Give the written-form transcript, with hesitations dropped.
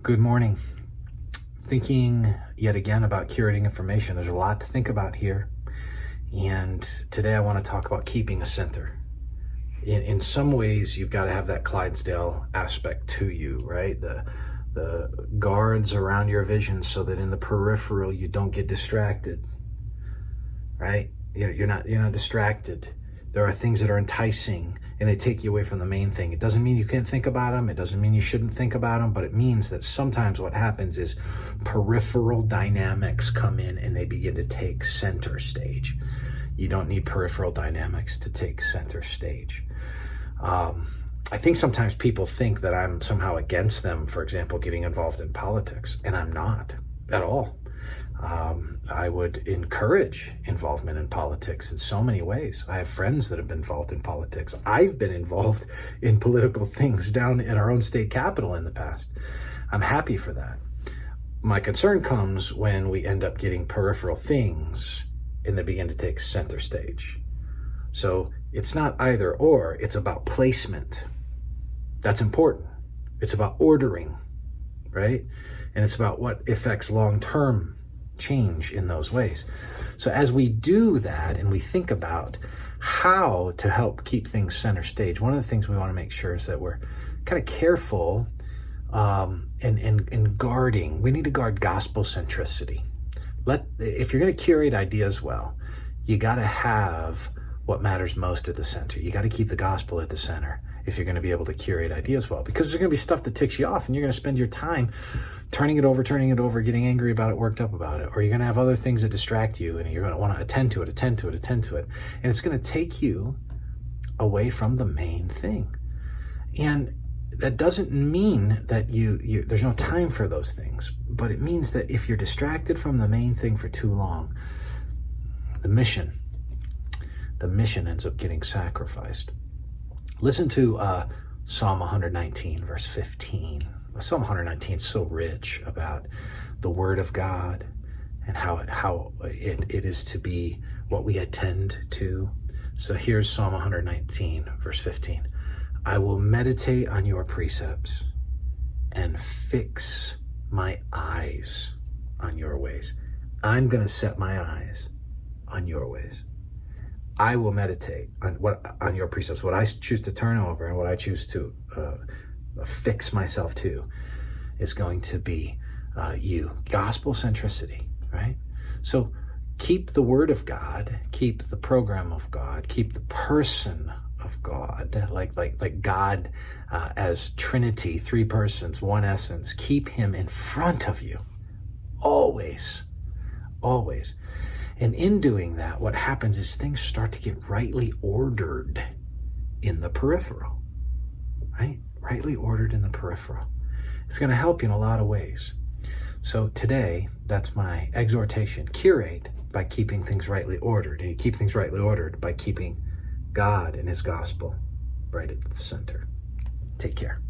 Good morning. Thinking yet again about curating information. There's a lot to think about here. And today I want to talk about keeping a center. In some ways, you've got to have that Clydesdale aspect to you, right? The guards around your vision so that in the peripheral you don't get distracted, right? You're not distracted. There are things that are enticing and they take you away from the main thing. It doesn't mean you can't think about them. It doesn't mean you shouldn't think about them, but it means that sometimes what happens is peripheral dynamics come in and they begin to take center stage. You don't need peripheral dynamics to take center stage. I think sometimes people think that I'm somehow against them, for example, getting involved in politics, and I'm not at all. I would encourage involvement in politics in so many ways. I have friends that have been involved in politics. I've been involved in political things down in our own state capitol in the past. I'm happy for that. My concern comes when we end up getting peripheral things and they begin to take center stage. So it's not either or, it's about placement. That's important. It's about ordering, right? And it's about what affects long-term change in those ways. So as we do that and we think about how to help keep things center stage, one of the things we want to make sure is that we're kind of careful in guarding. We need to guard gospel centricity. If you're going to curate ideas well, you got to have what matters most at the center. You got to keep the gospel at the center if you're going to be able to curate ideas well, because there's going to be stuff that ticks you off and you're going to spend your time turning it over, getting angry about it, worked up about it, or you're going to have other things that distract you and you're going to want to attend to it. And it's going to take you away from the main thing. And that doesn't mean that there's no time for those things, but it means that if you're distracted from the main thing for too long, the mission ends up getting sacrificed. Listen to Psalm 119, verse 15. Psalm 119 is so rich about the Word of God and how it is to be what we attend to. So here's Psalm 119, verse 15. I will meditate on your precepts and fix my eyes on your ways. I'm going to set my eyes on your ways. I will meditate on your precepts. What I choose to turn over and what I choose to fix myself to is going to be you. Gospel centricity, right? So keep the Word of God, keep the program of God, keep the person of God, like God as Trinity, three persons, one essence. Keep Him in front of you, always. And in doing that, what happens is things start to get rightly ordered in the peripheral, right? Rightly ordered in the peripheral. It's going to help you in a lot of ways. So today, that's my exhortation. Curate by keeping things rightly ordered. And you keep things rightly ordered by keeping God and His gospel right at the center. Take care.